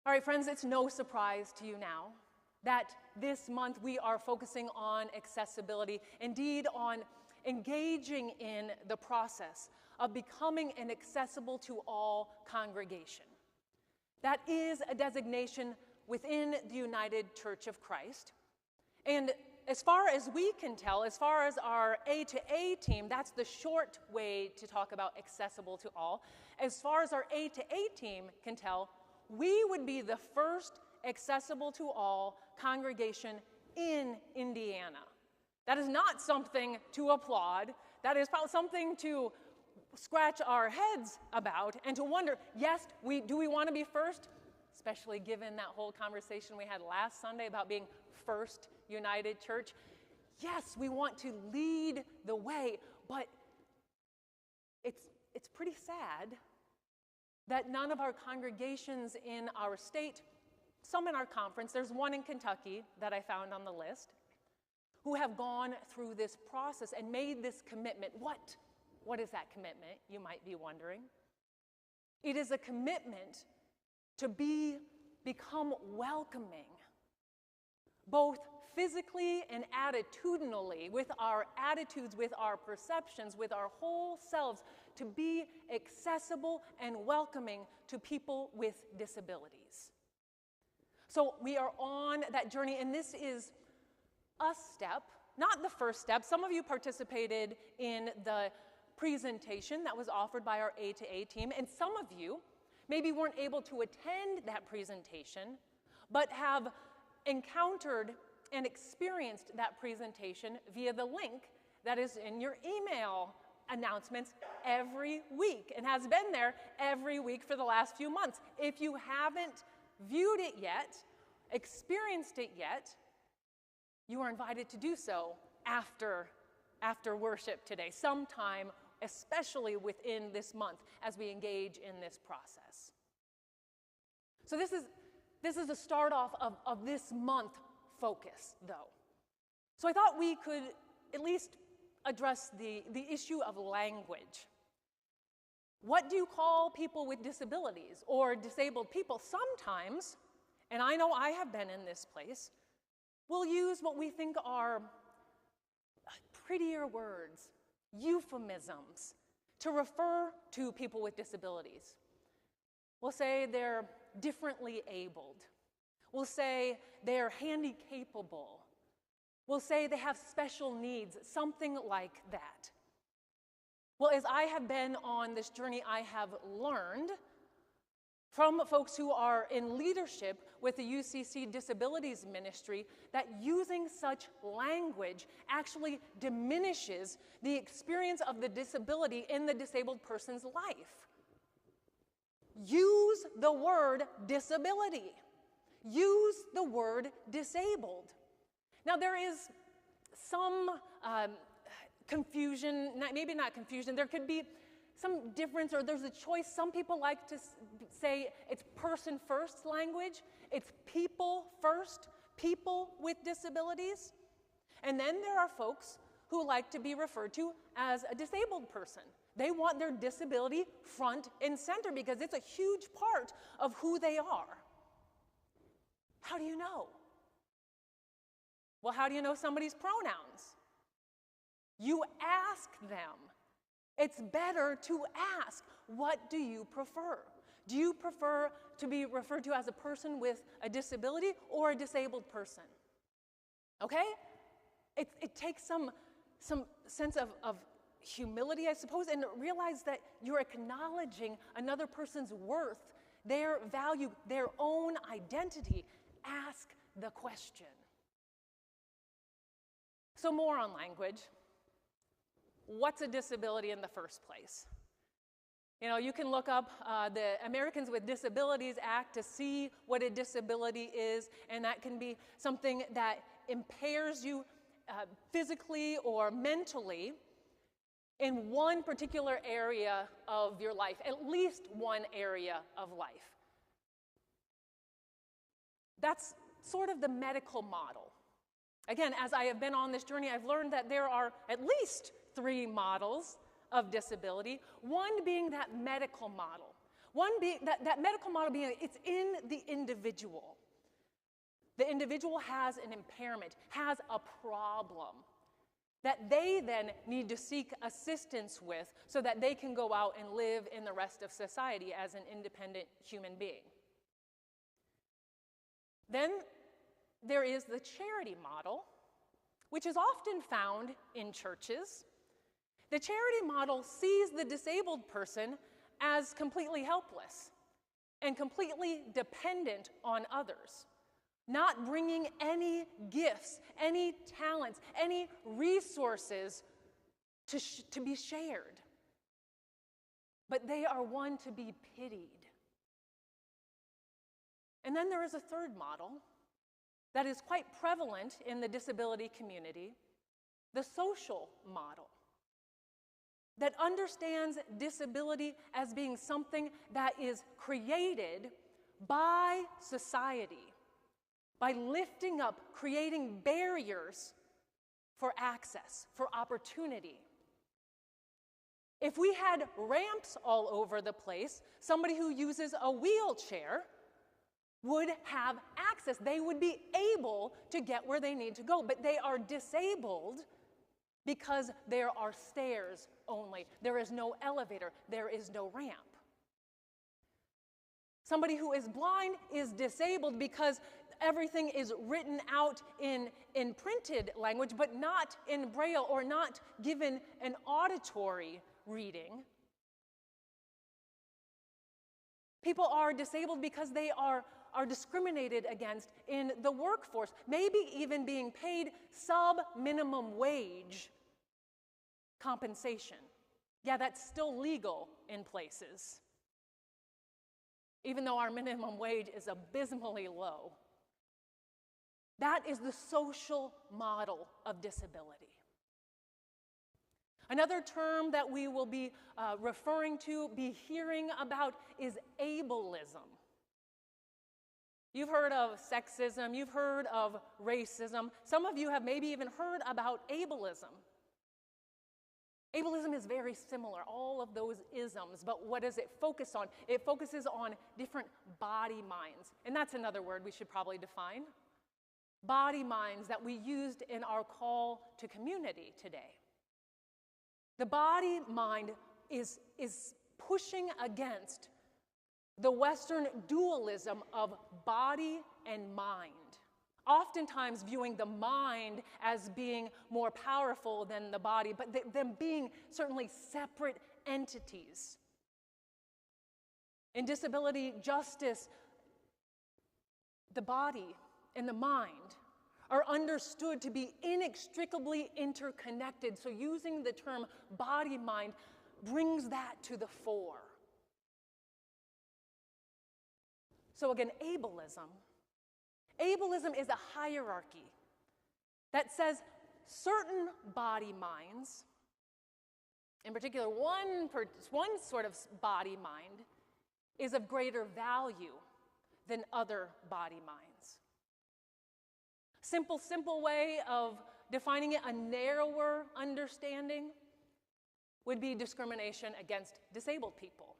All right, friends, it's no surprise to you now that this month we are focusing on accessibility, indeed on engaging in the process of becoming an accessible to all congregation. That is a designation within the United Church of Christ. And as far as we can tell, as far as our A to A team, that's the short way to talk about accessible to all. As far as our A to A team can tell, we would be the first accessible to all congregation in Indiana. That is not something to applaud. That is something to scratch our heads about and to wonder, yes, do we want to be first? Especially given that whole conversation we had last Sunday about being First United Church. Yes, we want to lead the way, but it's pretty sad that none of our congregations in our state, some in our conference, there's one in Kentucky that I found on the list, who have gone through this process and made this commitment. What is that commitment, you might be wondering? It is a commitment to become welcoming, both physically and attitudinally, with our attitudes, with our perceptions, with our whole selves, to be accessible and welcoming to people with disabilities. So we are on that journey, and this is a step, not the first step. Some of you participated in the presentation that was offered by our A to A team, and some of you maybe weren't able to attend that presentation, but have encountered and experienced that presentation via the link that is in your email announcements every week and has been there every week for the last few months. If you haven't viewed it yet, experienced it yet, you are invited to do so after worship today, sometime, especially within this month as we engage in this process. So this is the start off of this month focus, though. So I thought we could at least address the issue of language. What do you call people with disabilities or disabled people? Sometimes, and I know I have been in this place, we'll use what we think are prettier words, euphemisms, to refer to people with disabilities. We'll say they're differently abled. We'll say they're handy-capable. We'll say they have special needs, something like that. Well, as I have been on this journey, I have learned from folks who are in leadership with the UCC Disabilities Ministry that using such language actually diminishes the experience of the disability in the disabled person's life. Use the word disability. Use the word disabled. Now, there is some confusion, maybe not confusion, there could be some difference, or there's a choice. Some people like to say it's person first language. It's people first, people with disabilities. And then there are folks who like to be referred to as a disabled person. They want their disability front and center because it's a huge part of who they are. How do you know? Well, how do you know somebody's pronouns? You ask them. It's better to ask, what do you prefer? Do you prefer to be referred to as a person with a disability or a disabled person? Okay? It takes some sense of humility, I suppose, and realize that you're acknowledging another person's worth, their value, their own identity. Ask the question. So more on language. What's a disability in the first place? You know, you can look up the Americans with Disabilities Act to see what a disability is, and that can be something that impairs you physically or mentally in one particular area of your life, at least one area of life. That's sort of the medical model. Again, as I have been on this journey, I've learned that there are at least 3 models of disability, one being that medical model. One being that medical model being it's in the individual. The individual has an impairment, has a problem that they then need to seek assistance with so that they can go out and live in the rest of society as an independent human being. Then there is the charity model, which is often found in churches. The charity model sees the disabled person as completely helpless and completely dependent on others, not bringing any gifts, any talents, any resources to be shared. But they are one to be pitied. And then there is a third model that is quite prevalent in the disability community, the social model, that understands disability as being something that is created by society, by lifting up, creating barriers for access, for opportunity. If we had ramps all over the place, somebody who uses a wheelchair would have access. They would be able to get where they need to go, but they are disabled because there are stairs only. There is no elevator. There is no ramp. Somebody who is blind is disabled because everything is written out in printed language, but not in Braille or not given an auditory reading. People are disabled because they are discriminated against in the workforce, maybe even being paid sub-minimum wage compensation. Yeah, that's still legal in places, even though our minimum wage is abysmally low. That is the social model of disability. Another term that we will be referring to, be hearing about, is ableism. You've heard of sexism, you've heard of racism. Some of you have maybe even heard about ableism. Ableism is very similar, all of those isms, but what does it focus on? It focuses on different body minds, and that's another word we should probably define. Body minds that we used in our call to community today. The body mind is pushing against the Western dualism of body and mind, oftentimes viewing the mind as being more powerful than the body, but them being certainly separate entities. In disability justice, the body and the mind are understood to be inextricably interconnected, so using the term body-mind brings that to the fore. So again, ableism. Ableism is a hierarchy that says certain body minds, in particular one sort of body mind, is of greater value than other body minds. Simple way of defining it, a narrower understanding, would be discrimination against disabled people,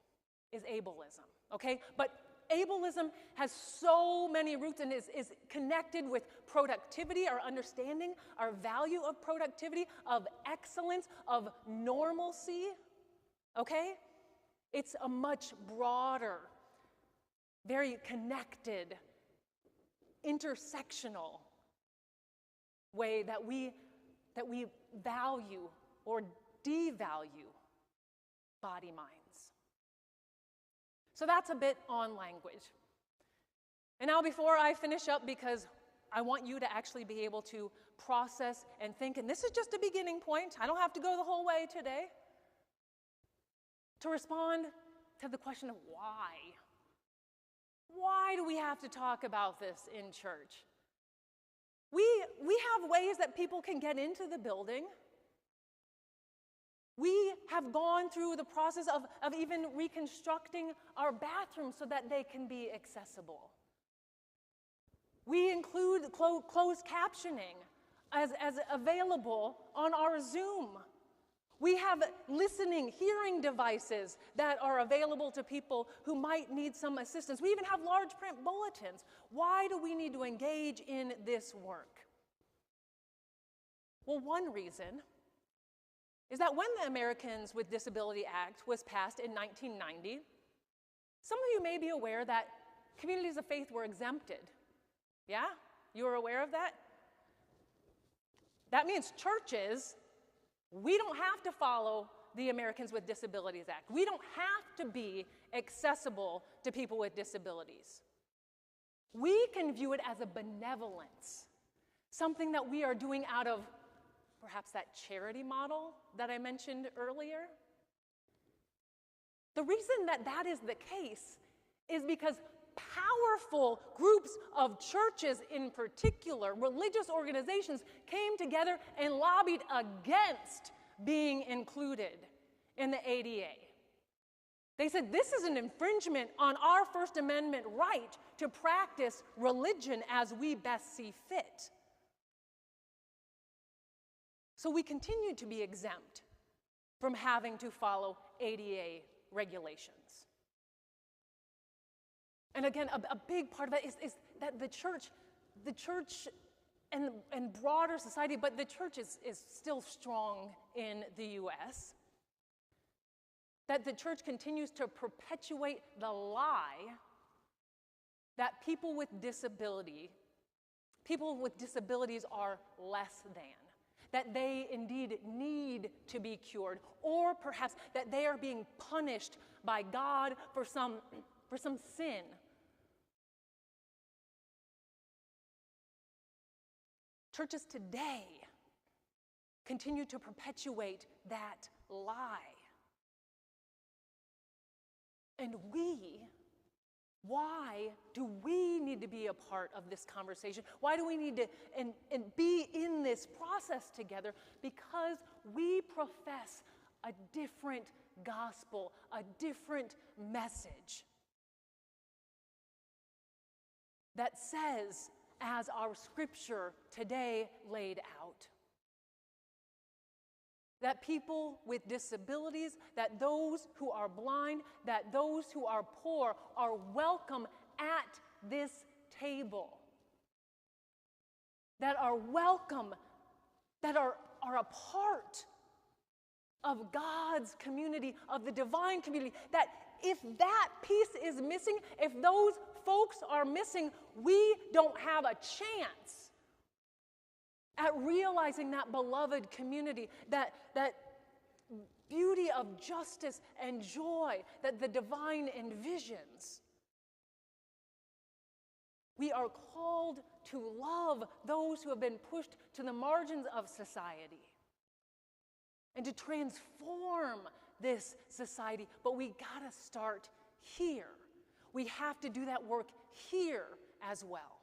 is ableism, okay? But ableism has so many roots and is connected with productivity, our understanding, our value of productivity, of excellence, of normalcy, okay? It's a much broader, very connected, intersectional way that we value or devalue body minds. So that's a bit on language. And now before I finish up, because I want you to actually be able to process and think, and this is just a beginning point, I don't have to go the whole way today, to respond to the question of why. Why do we have to talk about this in church? We have ways that people can get into the building. We have gone through the process of even reconstructing our bathrooms so that they can be accessible. We include closed captioning as available on our Zoom. We have listening, hearing devices that are available to people who might need some assistance. We even have large print bulletins. Why do we need to engage in this work? Well, one reason is that when the Americans with Disability Act was passed in 1990, some of you may be aware that communities of faith were exempted. Yeah? You were aware of that? That means churches, we don't have to follow the Americans with Disabilities Act. We don't have to be accessible to people with disabilities. We can view it as a benevolence, something that we are doing out of perhaps that charity model that I mentioned earlier. The reason that that is the case is because powerful groups of churches in particular, religious organizations, came together and lobbied against being included in the ADA. They said this is an infringement on our First Amendment right to practice religion as we best see fit. So we continue to be exempt from having to follow ADA regulations. And again, a big part of that is that the church and broader society, but the church is still strong in the U.S., that the church continues to perpetuate the lie that people with disabilities are less than, that they indeed need to be cured, or perhaps that they are being punished by God for some sin. Churches today continue to perpetuate that lie. And why do we need to be a part of this conversation? Why do we need to and be in this process together? Because we profess a different gospel, a different message that says, as our scripture today laid out, that people with disabilities, that those who are blind, that those who are poor are welcome at this table, that are welcome, that are a part of God's community, of the divine community, that if that piece is missing, if those folks are missing, we don't have a chance at realizing that beloved community, that beauty of justice and joy that the divine envisions. We are called to love those who have been pushed to the margins of society and to transform this society, but we gotta start here. We have to do that work here as well.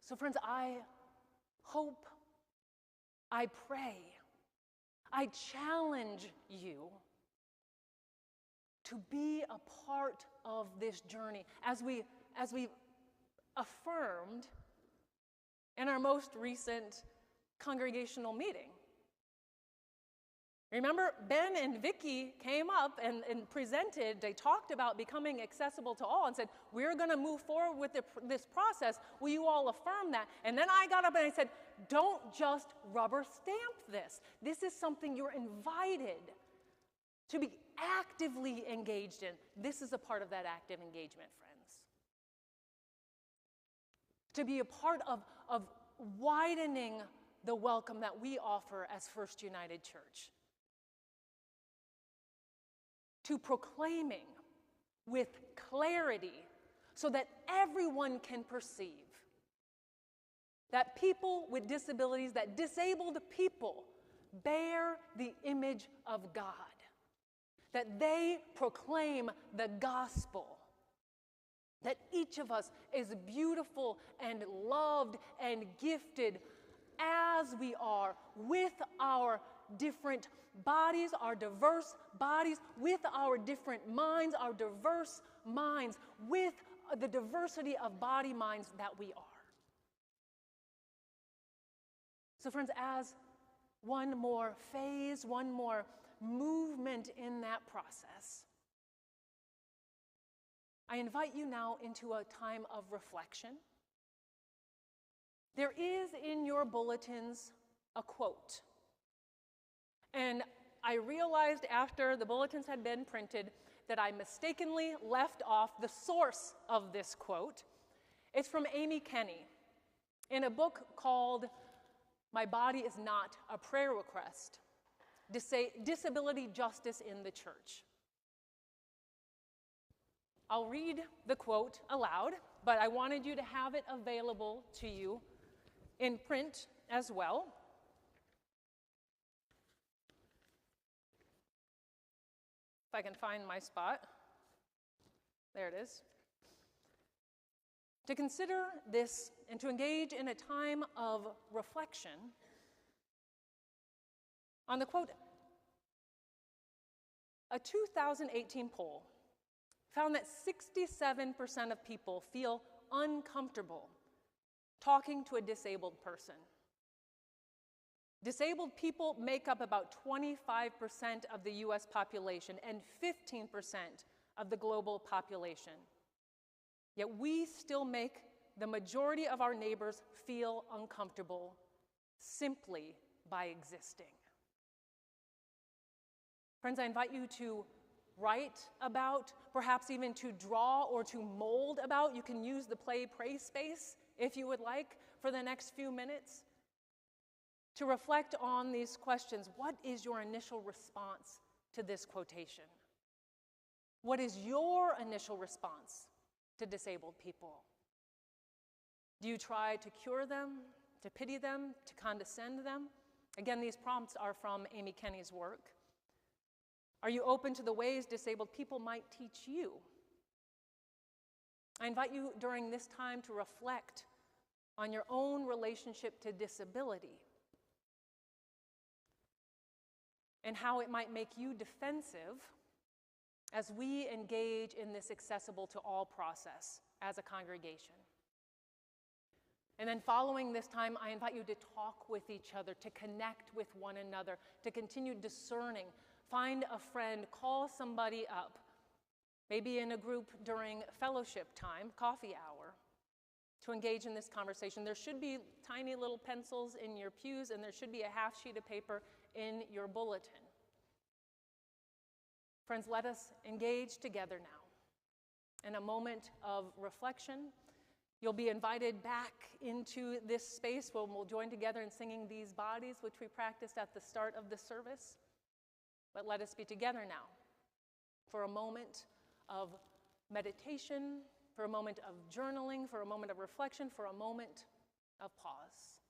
So friends, I hope, I pray, I challenge you to be a part of this journey as we affirmed in our most recent congregational meeting. Remember, Ben and Vicki came up and presented, they talked about becoming accessible to all and said, we're going to move forward with this process. Will you all affirm that? And then I got up and I said, don't just rubber stamp this. This is something you're invited to be actively engaged in. This is a part of that active engagement, friends. To be a part of widening the welcome that we offer as First United Church. To proclaiming with clarity so that everyone can perceive that people with disabilities, that disabled people bear the image of God, that they proclaim the gospel, that each of us is beautiful and loved and gifted as we are, with our different bodies, our diverse bodies, with our different minds, our diverse minds, with the diversity of body minds that we are. So friends, as one more phase, one more movement in that process, I invite you now into a time of reflection. There is in your bulletins a quote. And I realized after the bulletins had been printed that I mistakenly left off the source of this quote. It's from Amy Kenny in a book called My Body is Not a Prayer Request, Disability Justice in the Church. I'll read the quote aloud, but I wanted you to have it available to you in print as well. If I can find my spot. There it is. To consider this and to engage in a time of reflection on the quote, a 2018 poll found that 67% of people feel uncomfortable talking to a disabled person. Disabled people make up about 25% of the US population and 15% of the global population. Yet we still make the majority of our neighbors feel uncomfortable simply by existing. Friends, I invite you to write about, perhaps even to draw or to mold about. You can use the Play Pray space if you would like for the next few minutes to reflect on these questions. What is your initial response to this quotation? What is your initial response to disabled people? Do you try to cure them, to pity them, to condescend them? Again, these prompts are from Amy Kenny's work. Are you open to the ways disabled people might teach you? I invite you during this time to reflect on your own relationship to disability and how it might make you defensive as we engage in this accessible to all process as a congregation. And then following this time, I invite you to talk with each other, to connect with one another, to continue discerning. Find a friend, call somebody up, maybe in a group during fellowship time, coffee hour, to engage in this conversation. There should be tiny little pencils in your pews, and there should be a half sheet of paper in your bulletin. Friends, let us engage together now in a moment of reflection. You'll be invited back into this space where we'll join together in singing These Bodies, which we practiced at the start of the service. But let us be together now for a moment of meditation, for a moment of journaling, for a moment of reflection, for a moment of pause.